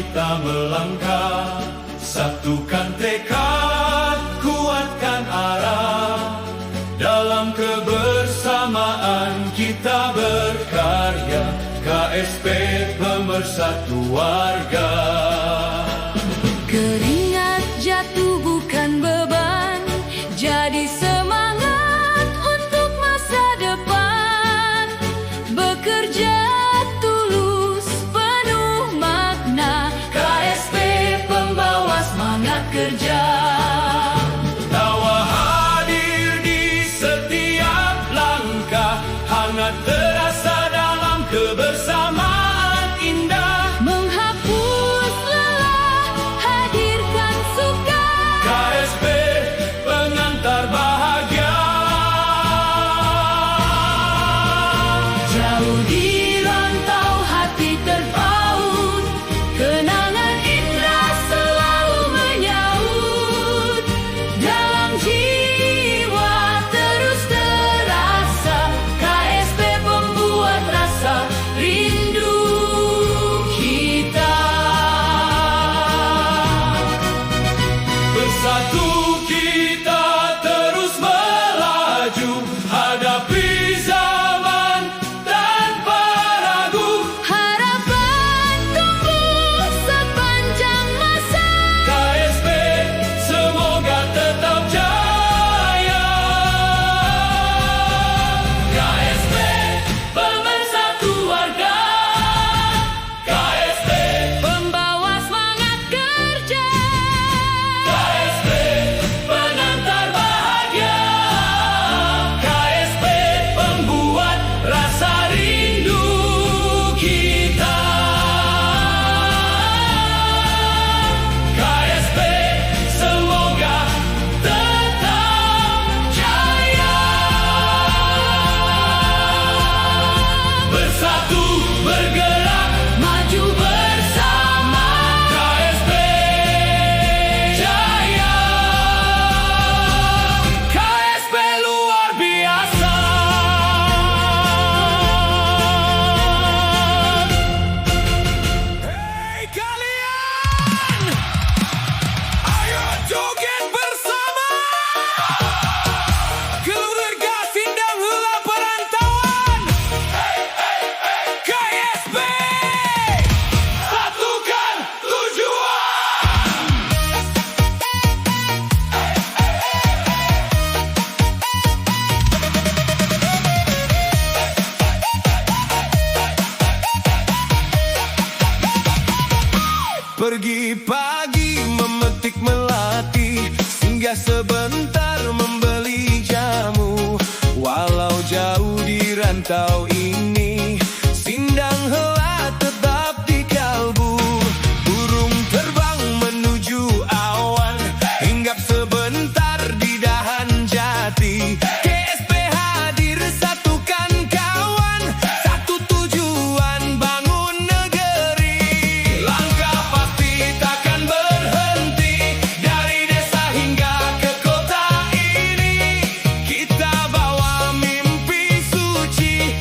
kita melangkah. Satukan tekad, kuatkan arah. Dalam kebersamaan kita berkarya. KSP Pemersatu Warga. Keringat jatuh bukan beban, jadi semangat untuk masa depan. Bekerja tulus penuh makna, KSP pembawa semangat kerja. Tawa hadir di setiap langkah, hangat terasa dalam kebersamaan indah. Menghapus lelah, hadirkan suka. KSP pengantar bahagia. Jauh di rantau hati terpaut, kenangan indah selalu menyaut. Dalam jiwa terus terasa, KSP pembuat rasa rindu kita. Bersatu kita terus melaju, hadapi zaman tanpa ragu. Harapan tumbuh sepanjang masa. KSP semoga tetap jaya. KSP Pemersatu Warga. KSP, Pembawa semangat kerja. KSP pengantar bahagia. KSP pembuat rasa rindu kita. KSP semoga tetap jaya. Bersatu bergerak Maju bersama. KSP jaya. KSP luar biasa. Hei kalian, ayo joget bersama. Keluarga Sindang Heula Perantauan. KSP satukan tujuan. Pergi pagi memetik melati, singgah sebentar membeli jamu. Walau jauh di rantau ini, Sindang Heula tetap di kalbu. Burung terbang menuju awan, hinggap sebentar di dahan jati. KSP hadir satukan kawan, satu tujuan bangun negeri. Langkah pasti takkan berhenti, dari desa hingga ke kota ini. Kita bawa mimpi suci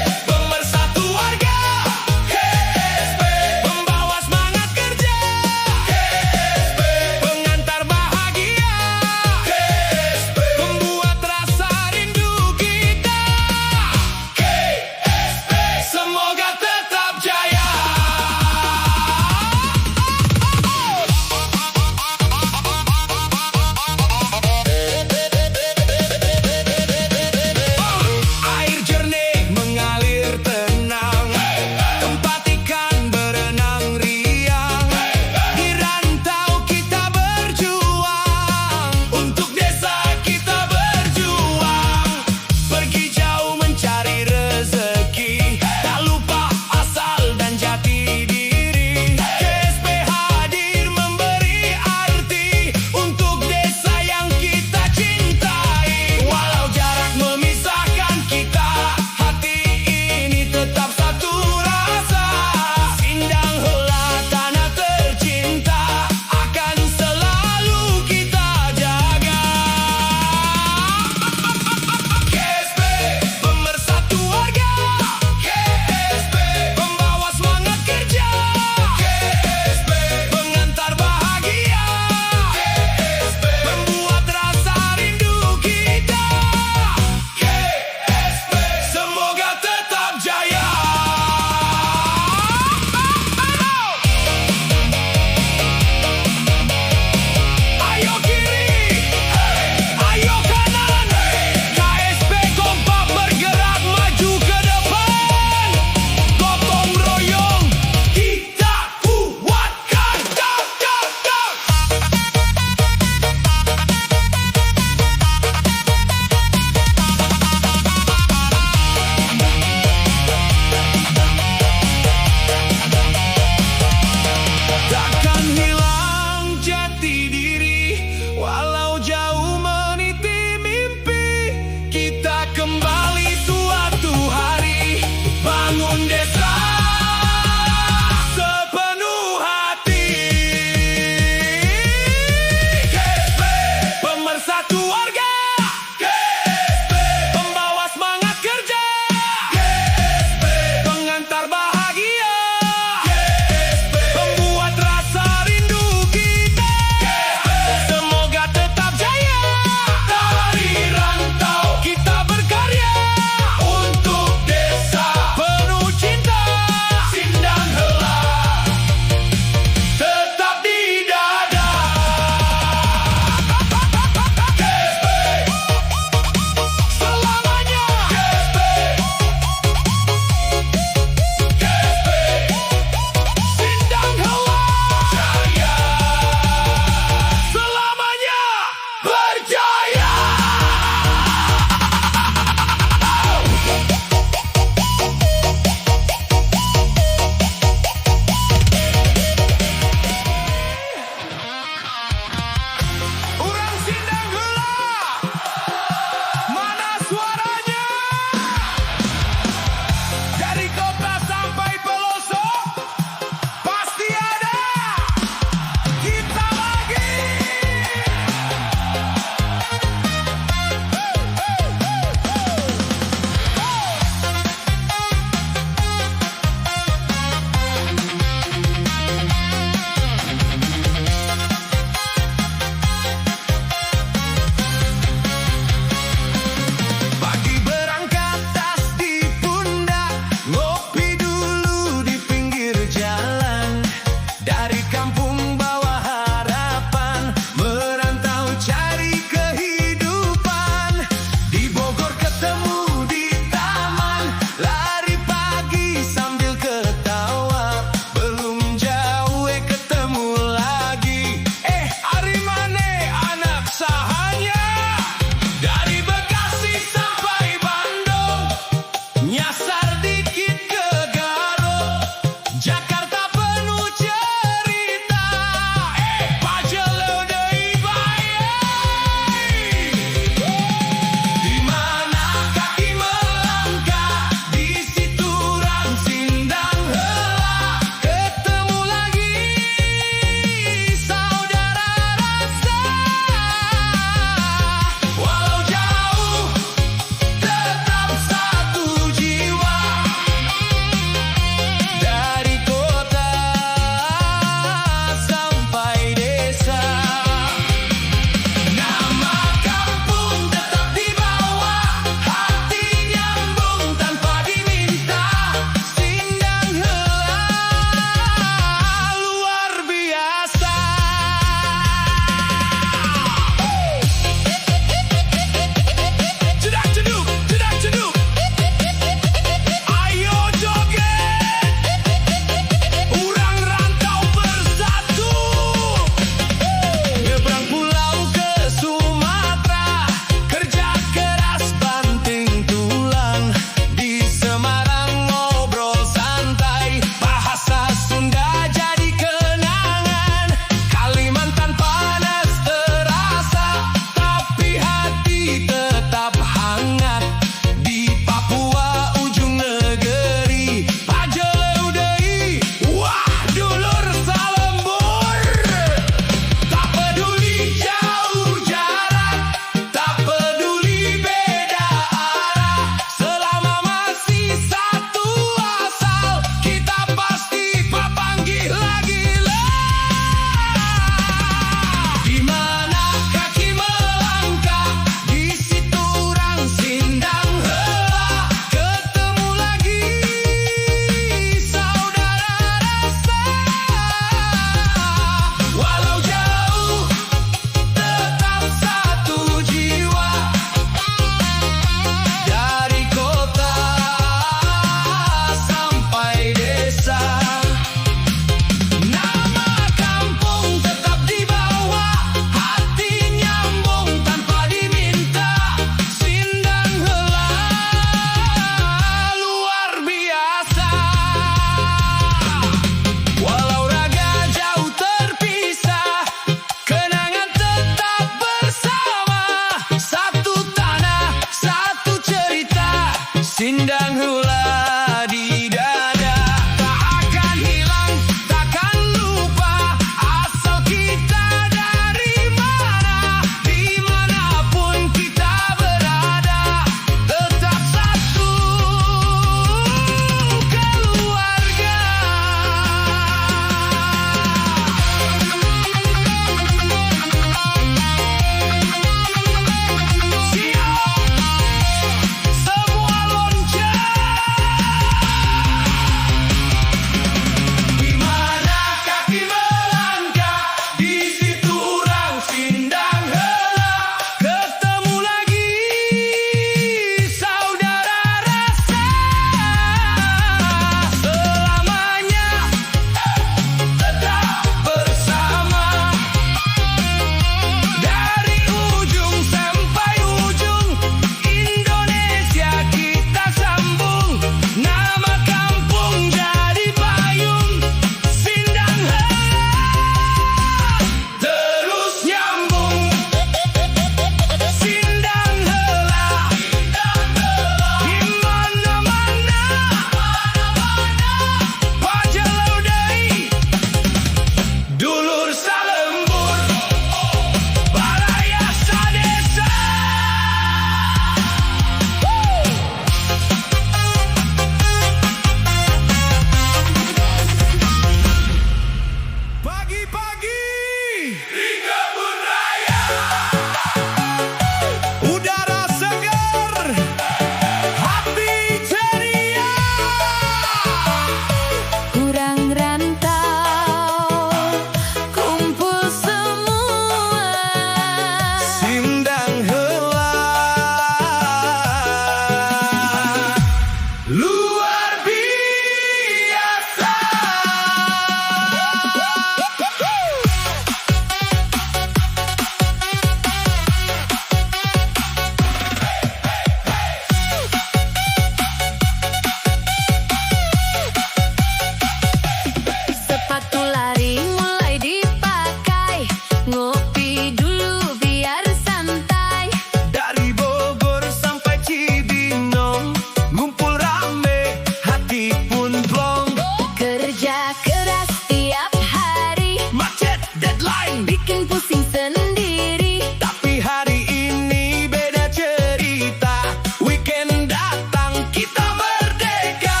deadline, bikin pusing sendiri. tapi hari ini beda cerita. Weekend datang kita merdeka,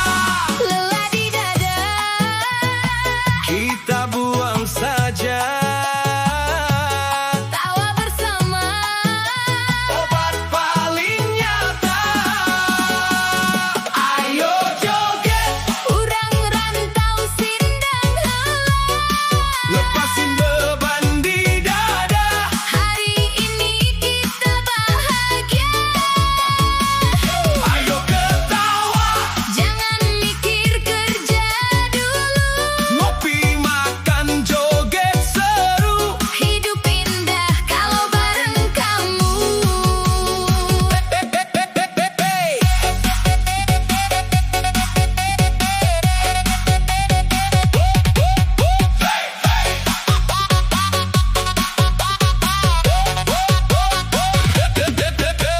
Lelah di dada, kita buang saja. tawa bersama. Obat paling nyata. Ayo joget, Urang rantau sindang heula. lepasin beban di dada. Hari ini kita bahagia. Ayo ketawa, Jangan mikir kerja dulu. ngopi makan joget seru. Hidup indah kalau bareng kamu.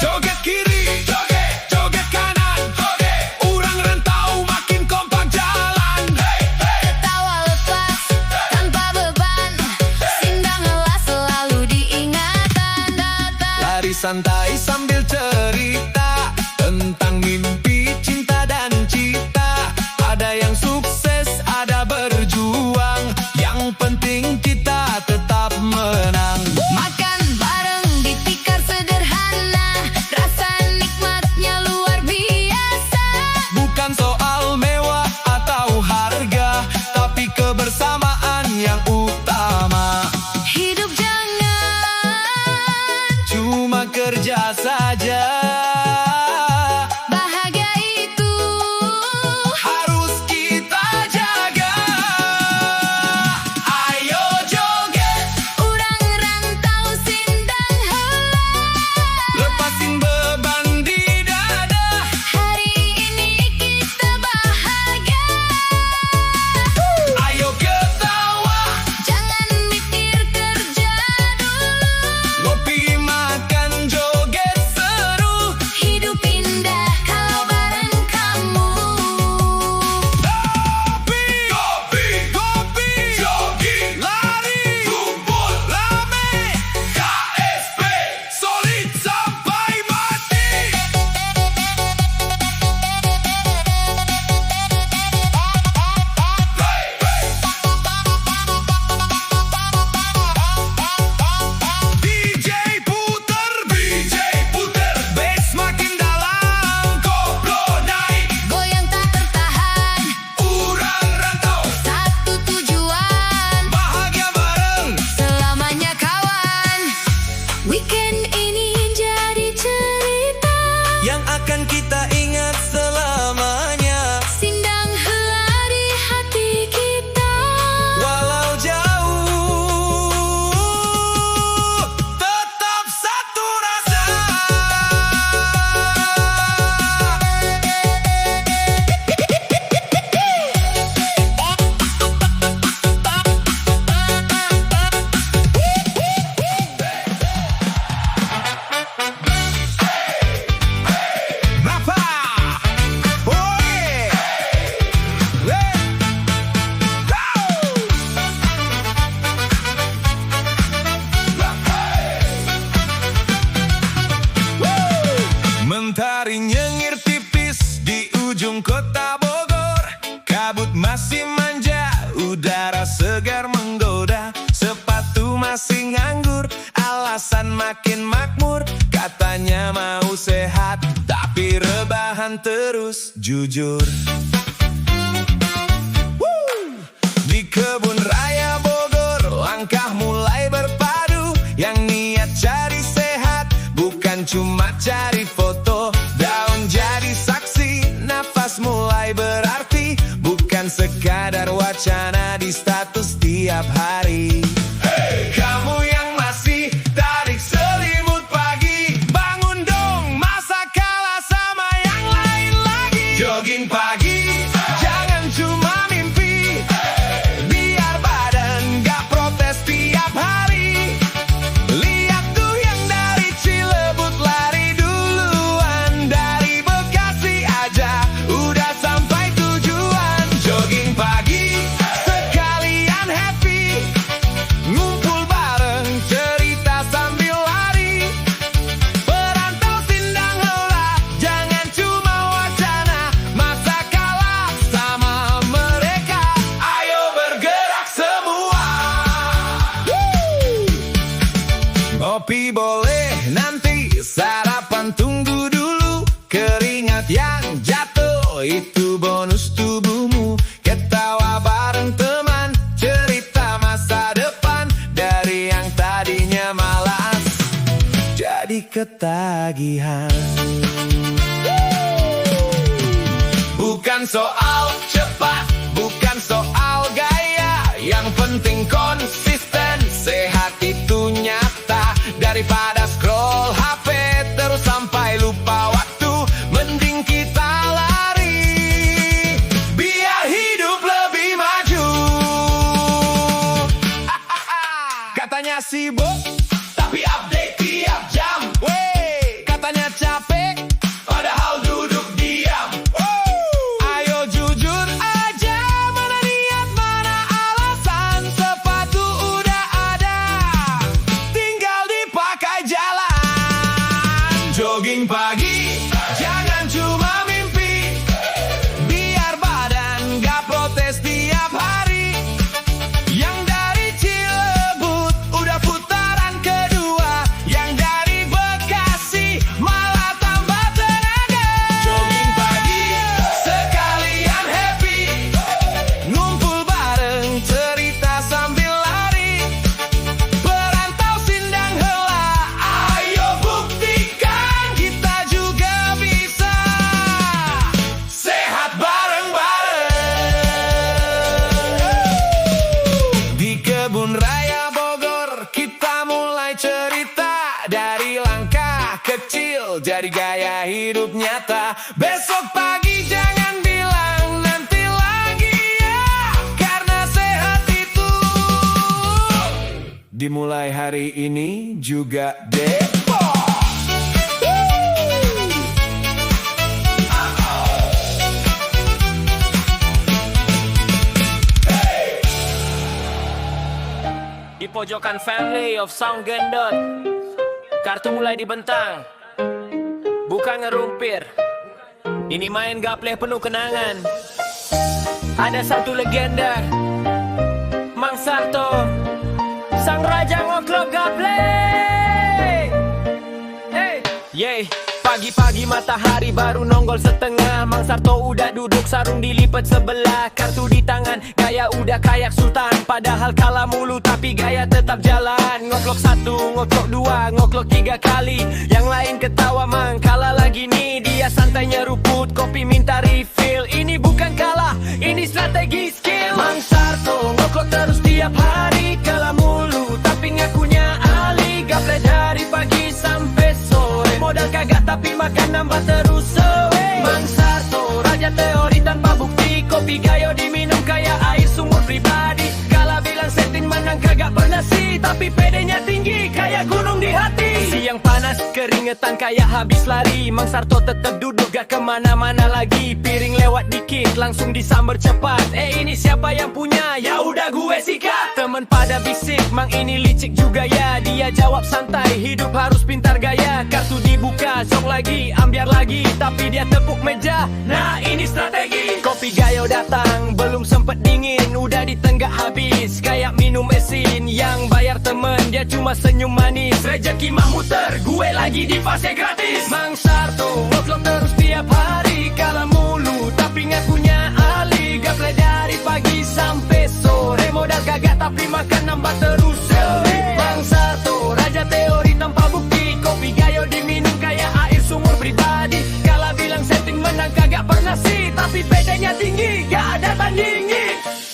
Joget kiri, joget kanan, urang rantau makin kompak jalan. Ketawa lepas tanpa beban. Sindang heula selalu diingatan. Lari santai sambil cerita tentang mimpi, cinta dan cita. Ada yang sukses, ada berjuang. Yang penting kita tetap menang. Makan bareng di tikar sederhana. Rasa nikmatnya luar biasa. Bukan soal mewah atau harga, tapi kebersamaan yang utama. Hidup jangan Cuma kerja saja, bahagia itu. harus kita jaga. Ayo joget, Urang rantau sindang heula. lepasin beban di dada. Hari ini kita bahagia. Ayo ketawa, Jangan mikir kerja dulu. ngopi makan joget seru. Hidup indah kalau bareng kamu. Kopi, jogging, lari, kumpul rame. KSP, solid sampai mati. DJ puter, bass makin dalam. Koplo naik, Goyang tak tertahan. urang rantau, Satu tujuan, bahagia bareng. selamanya kawan. Weekend ini jadi cerita. Yang akan kita ingat selamanya. Sindang heula di hati kita. Walau jauh, tetap satu rasa. Rapa, oi, Mentari nyengir tipis di ujung kota Bogor. Kabut masih manja, udara segar menggoda. Sepatu masih nganggur, alasan makin makmur. Katanya mau sehat, tapi rebahan terus jujur. Di kebun raya Bogor, langkah mulai berpadu. Yang niat cari sehat, bukan cuma cari foto. Daun jadi saksi, nafas mulai berarti. Bukan sekadar wacana di status tiap hari. Hey, kamu yang masih tarik selimut pagi, bangun dong, masa kalah sama yang lain lagi. Jogging pagi, Ngopi boleh nanti, sarapan tunggu dulu. Keringat yang jatuh itu bonus tubuhmu. Ketawa bareng teman, cerita masa depan. Dari yang tadinya malas jadi ketagihan. Bukan soal cepat, bukan soal gaya, yang penting konsisten, sehat itu nyata. Daripada scroll HP terus sampai lupa waktu, mending kita lari biar hidup lebih maju. Katanya sibuk tapi update tiap jam. Wey, katanya capek padahal duduk diam. Ayo jujur aja, mana niat mana alasan. Sepatu udah ada, tinggal dipakai jalan. Jogging pagi, jangan cuma mimpi, biar badan gak protes tiap hari. Yang dari Cilebut udah putaran kedua, yang dari Bekasi malah tambah tenaga. Jogging pagi, sekalian happy, ngumpul bareng cerita sambil lari. Perantau sindang hela, ayo buktikan kita juga bisa sehat bareng-bareng. Di kebun raya Bogor kita mulai cerita, dari langkah kecil jadi gaya hidup nyata. Besok pagi jangan bilang nanti lagi ya, karena sehat itu dimulai hari ini juga Depok. Di pojokan family of Sound Gendot, kartu mulai dibentang, bukan ngerumpir. Ini main gaple penuh kenangan. Ada satu legenda, Mang Sarto, sang raja ngoklok gaple. Hey, yey. Pagi-pagi matahari baru nonggol setengah, Mang Sarto udah duduk sarung dilipat sebelah, kartu di tangan, gaya udah kayak sultan. Padahal kalah mulu tapi gaya tetap jalan. Ngoklok satu, ngoklok dua, ngoklok tiga kali, yang lain ketawa Mang kalah lagi nih. Dia santai nyeruput kopi minta refill. Ini bukan kalah, ini strategi skill. Mang Sarto ngoklok terus tiap hari, kalah mulu tapi ngakunya ahli. Gaple dari pagi sampai sore, modal kagak tapi makan nambah terus. Mang Sarto raja teori tanpa bukti, kopi gayo diminum kayak air sumur pribadi. Kala bilang setting menang kagak pernah sih, tapi pedenya tinggi kayak gunung di hati. Siang panas keringetan kayak habis lari, Mang Sarto tetep duduk gak kemana-mana lagi. Piring lewat dikit langsung disamber cepat. Ini siapa yang punya? Ya udah gue sikat. Temen pada bisik, Mang ini licik juga ya. Dia jawab santai, hidup harus pintar gaya. Kartu dibuka, sok lagi, ambiar lagi, tapi dia tepuk meja. Nah ini strategi. Kopi gayo datang, belum sempet dingin, udah ditenggak habis. Kayak minum mesin, yang bayar temen, dia cuma senyum manis. Rezeki mah muter, gue lagi di fase gratis. Mang Sarto ngoklok terus tiap hari, kalah mulu tapi ngakunya ahli. Gaple dari pagi sampai sore, modal kagak tapi makan nambah terus. Mang Sarto raja teori tanpa bukti, kopi gayo diminum kayak air sumur pribadi. Kala bilang setting menang kagak pernah sih, tapi bedanya tinggi gak ada tandingi.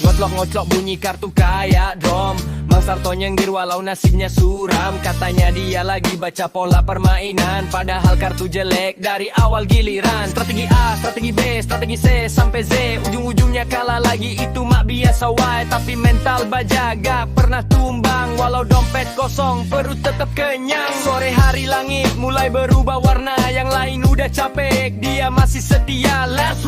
Ngotlok-ngotlok bunyi kartu kayak drum, Mang Sarto nyengir walau nasibnya suram. Katanya dia lagi baca pola permainan, padahal kartu jelek dari awal giliran. Strategi A, strategi B, strategi C sampai Z, ujung-ujungnya kalah lagi itu mak biasa wae. Tapi mental baja gak pernah tumbang, walau dompet kosong perut tetap kenyang. Sore hari langit mulai berubah warna, yang lain udah capek, dia masih setia. Last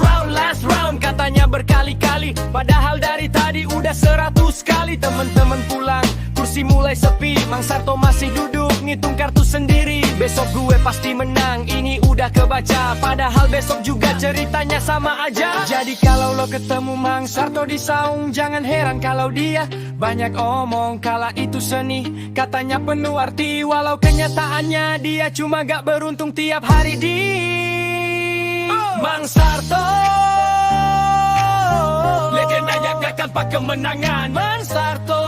round katanya berkali-kali, padahal dari tadi udah 100 kali. Temen-temen pulang, kursi mulai sepi, Mang Sarto masih duduk ngitung kartu sendiri. Besok gue pasti menang, ini udah kebaca. Padahal besok juga ceritanya sama aja. Jadi kalau lo ketemu Mang Sarto di saung, jangan heran kalau dia banyak omong. Kala itu seni, katanya penuh arti, walau kenyataannya dia cuma gak beruntung tiap hari di Mang Sarto. Legenda yang gak tanpa kemenangan, Mang Sarto.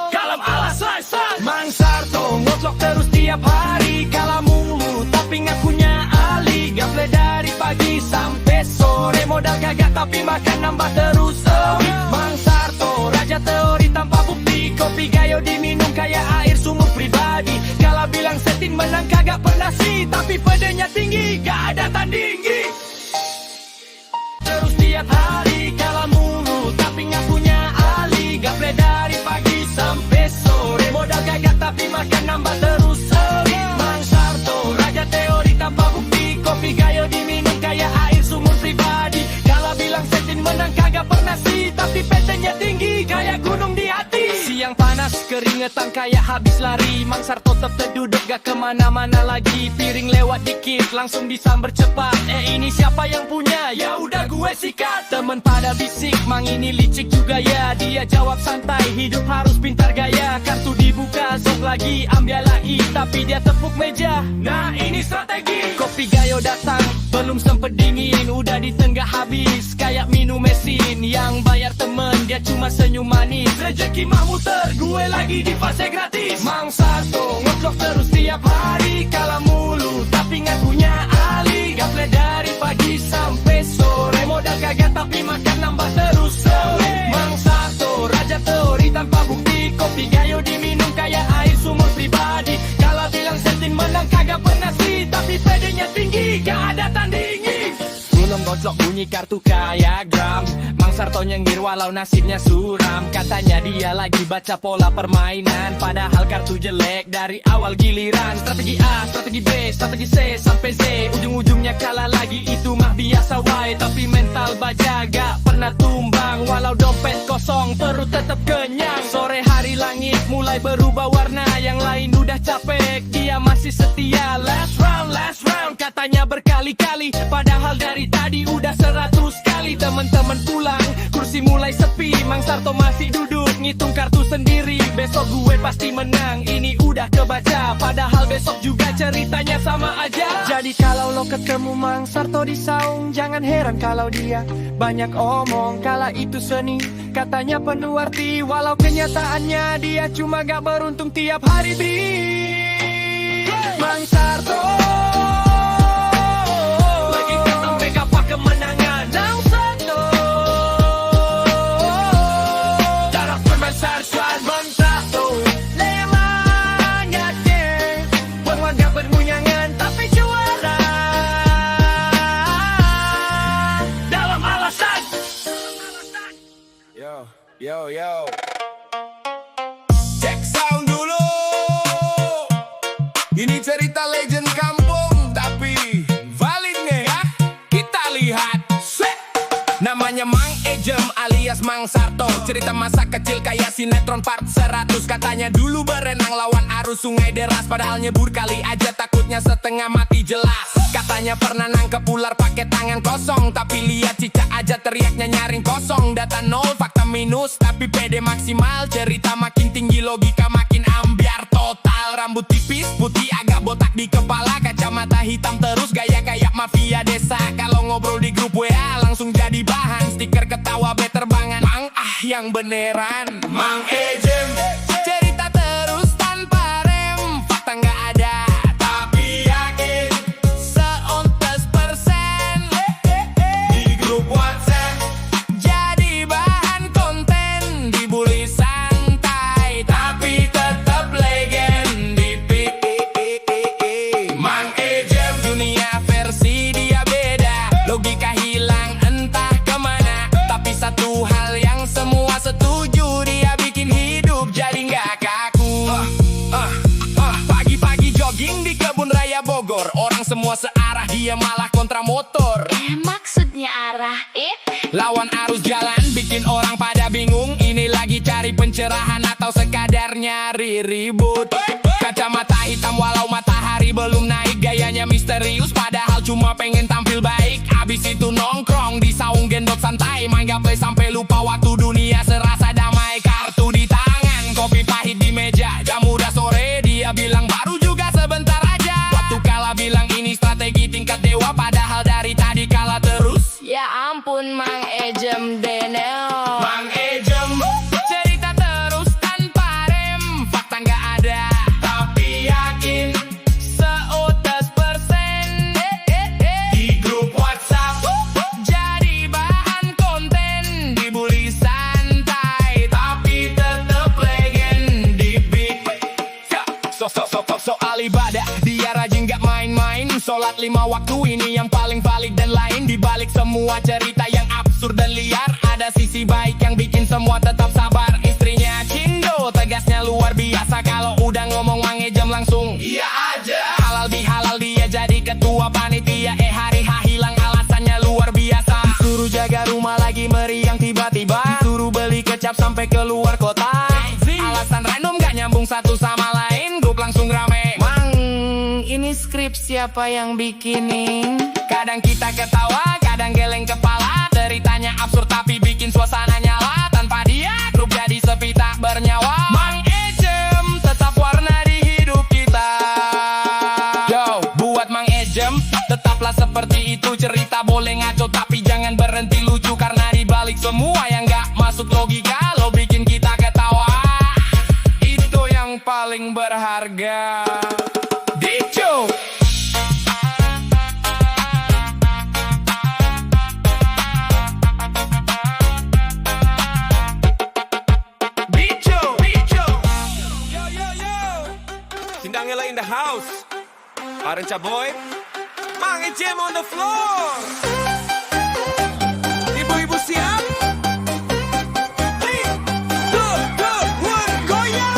Kalam ala selesai, Mang Sarto ngotlok terus tiap hari. Kalah mulu tapi ngakunya ahli. Gaple dari pagi sampai sore, modal kagak tapi makan nambah terus. Mang Sarto raja teori tanpa bukti, kopi gayo diminum kayak air sumur pribadi. Kala bilang setin menang kagak pernah sih, tapi pedenya tinggi gak ada tandingi. Terus tiap hari kalah mulu tapi ngakunya ahli. Gaple dari pagi sampai sore, modal kagak tapi makan nambah terus. Mang Sarto raja teori tanpa bukti, kopi gayo diminum kayak air sumur pribadi. Kala bilang setin menang kagak pernah sih, tapi petenya tinggi kayak gunung di hati. Siang panas keringetan kayak habis lari, Mang Sarto tetep duduk gak kemana-mana lagi. Piring lewat dikit langsung disamber cepat. Ini siapa yang punya? Ya udah gue sikat. Temen pada bisik, Mang ini licik juga ya. Dia jawab santai, hidup harus pintar gaya. Kartu dibuka, sok lagi ambil lagi, tapi dia tepuk meja. Nah ini strategi. Kopi gayo datang, belum sempet dingin, udah di tengah habis kayak minum mesin. Yang bayar temen, dia cuma senyum manis. Rezeki mah muter, gue lagi di fase gratis. Mang Sarto ngotlok terus tiap hari. Kalah mulu tapi ngakunya ahli. Gaple dari pagi sampai sore, modal kagak tapi makan nambah terus. Mang Sarto raja teori tanpa bukti, kopi gayo diminum kayak air sumur pribadi. Kala bilang setin menang kagak pernah sih, tapi pedenya tinggi gak ada tandingi. Belum gocok bunyi kartu kayak drum, Mang Sarto nyengir walau nasibnya suram. Katanya dia lagi baca pola permainan, padahal kartu jelek dari awal giliran. Strategi A, strategi B, strategi C sampai Z, ujung-ujungnya kalah lagi, itu mah biasa wae. Tapi mental baja gak pernah tumbang, walau dompet kosong perut tetap kenyang. Sore hari langit mulai berubah warna, yang lain udah capek, dia masih setia. Last round katanya berkali-kali, padahal dari tadi udah 100 kali. Temen-temen pulang, kursi mulai sepi, Mang Sarto masih duduk ngitung kartu sendiri. Besok gue pasti menang, ini udah kebaca. Padahal besok juga ceritanya sama aja. Jadi kalau lo ketemu Mang Sarto di saung, jangan heran kalau dia banyak omong. Kala itu seni, katanya penuh arti, walau kenyataannya dia cuma gak beruntung tiap hari di Mang Sarto. Lagi kata mega apa kemenangan, Mang Sarto. Darah perbesar suara Mang Sarto. Lemah gak care, warga bermunyangan tapi juara. Dalam alasan. Yo cek sound dulu. Ini cerita legend kampung, tapi valid nih ya. Kita lihat namanya Mang Ejem alias Mang Sarto. Cerita masa kecil kayak sinetron part 100. Katanya dulu berenang lawan arus sungai deras, padahal nyebur kali aja takutnya setengah mati jelas. Katanya pernah nangkep ular pakai tangan kosong, tapi lihat cicak aja teriaknya nyaring kosong. Data nol, fakta minus, tapi pede maksimal. Cerita makin tinggi, logika makin ambiar total. Rambut tipis, putih agak botak di kepala, kacamata hitam terus gaya kayak mafia desa. Kalau ngobrol di grup WA langsung jadi bahan, stiker ketawa beterbangan. Mang yang beneran Mang Ejem, cerita terus tanpa rem, fakta nggak ada tapi yakin 100% di grup WhatsApp. Jadi bahan konten, dibully santai tapi tetap legend di Mang Ejem. Dunia versi dia beda, logika hilang entah kemana, tapi satu hal yang semua setuju, dia bikin hidup jadi nggak kaku. Pagi-pagi jogging di kebun raya Bogor, orang semua searah, dia malah kontra motor. Maksudnya arah Lawan arus jalan, bikin orang pada bingung. Ini lagi Cari pencerahan atau sekadar nyari ribut. Kacamata hitam walau matahari belum naik. Gayanya misterius padahal cuma pengen tampil baik. Abis itu nongkrong di saung gendot santai. Main gaple sampai lupa waktu, dunia serasa damai. Kartu di tangan, kopi pahit di meja. Jam udah sore, dia bilang baru juga sebentar aja. Waktu kala bilang ini strategi tingkat dewa. Padahal dari tadi kala terus. Ya ampun Mang Ejem Deneo. Mang Ejem cerita terus tanpa rem. Fakta nggak ada tapi yakin 100%. Di grup WhatsApp jadi bahan konten. Dibully santai tapi tetep legend di beat. Soal ibadah dia rajin nggak main-main. Sholat 5 waktu ini yang paling valid dan lain. Di balik semua cerita yang absurd dan liar, ada sisi baik yang bikin semua tetap sabar. Istrinya Cindo, tegasnya luar biasa. Kalau udah ngomong Mang Ejem langsung iya aja. Halal bihalal dia jadi ketua panitia. Hari H hilang alasannya luar biasa. Disuruh jaga rumah lagi meriang tiba-tiba. Disuruh beli kecap sampai keluar kota. Alasan random gak nyambung satu sama lain. Grup langsung rame. Mang, ini skrip siapa yang bikinin? Kadang kita ketawa, kadang geleng kepala. Ceritanya absurd tapi bikin suasana nyala. Tanpa dia grup jadi sepi tak bernyawa. Mang Ejem tetap warna di hidup kita. Yo, buat Mang Ejem tetaplah seperti itu. Cerita boleh ngaco tapi jangan berhenti lucu. Karena di balik semua yang gak masuk logika, lo bikin kita ketawa. Itu yang paling berharga. Dicu. Sindangela in the house. Arenca boy, Mang Ejem on the floor. Ibu-ibu siap? 3, 2, 1, goyang!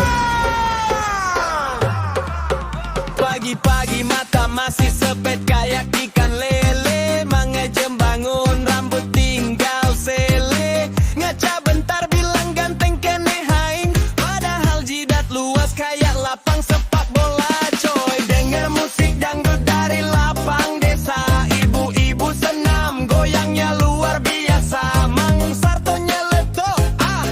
Pagi-pagi mata masih sepet kayak ikan lele. Mang Ejem bangun rambut tinggal sele. Ngaca bentar bilang ganteng kene haing. Padahal jidat luas kayak lapang sepak bola coy. Dengar musik dangdut dari lapang desa. Ibu-ibu senam goyangnya luar biasa. Mang Sartonya leto,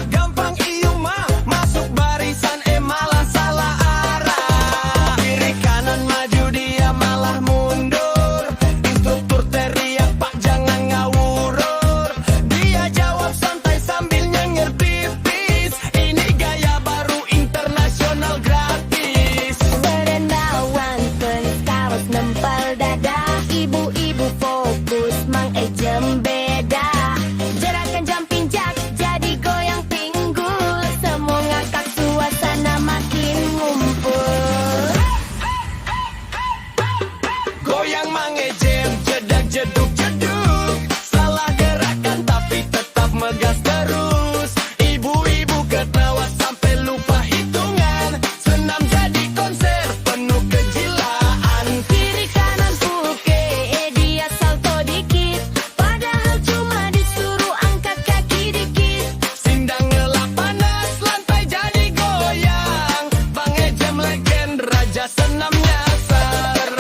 gampang iung mah. Masuk barisan malah salah arah. Kiri kanan maju dia malah mundur. Instruktur teriak pak jangan ngawurur. Dia jawab santai sambil nyengir pipis. Ini gaya baru internasional gratis. Berendawan penis kaos nempel dada. Ibu-ibu fokus, Mang Ejem beda. Gerakan jumping jack jadi goyang pinggul. Semua ngakak suasana makin ngumpul. Goyang Mang Ejem, jedak jeduk jeduk. Salah gerakan tapi tetap megas terus. Ibu-ibu ketawa sampai lupa hitungan. Senam jadi konser penuh kejilaan. Kiri kanan puke, dia salto dikit. Padahal cuma disuruh angkat kaki dikit. Sindang ngelap panas, lantai jadi goyang. Mang Ejem legend, raja senam nyasar.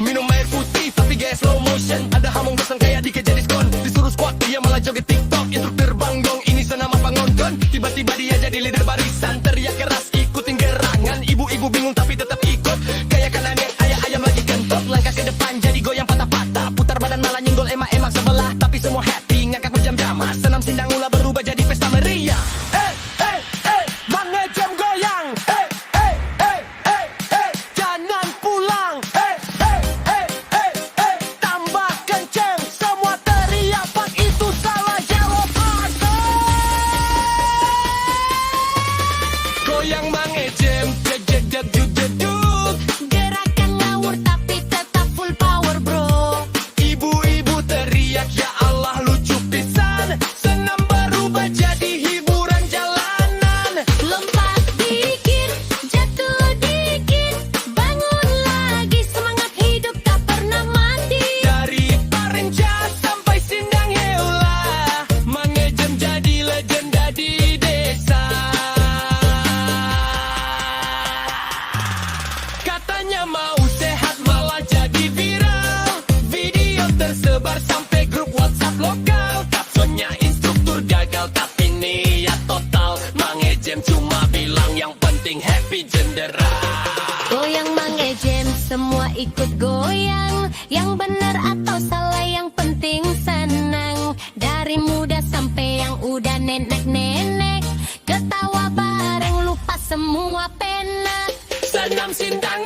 Minum air putih tapi gaya slow motion. Ada hamong bosan kayak dikit jadi diskon. Disuruh squat dia malah joget TikTok. Instruktur banggong ini senam apa ngonton. Tiba-tiba dia jadi leader barisan. Teriak keras ikutin gerangan. Ibu-ibu bingung tapi tetap ikut. Kayak kanannya ayam lagi kentot. Langkah ke depan jadi goyang patah-patah. Putar badan malah nyenggol emak-emak sebelah. Tapi semua happy ngakak berjam-jaman. Senam sindang ula berubah jadi pesta meriah. Mang Ejem goyang. Jangan pulang. Tambah kenceng semua teriak pak itu salah jawab. muda nenek-nenek ketawa bareng lupa semua pena. Senam sindang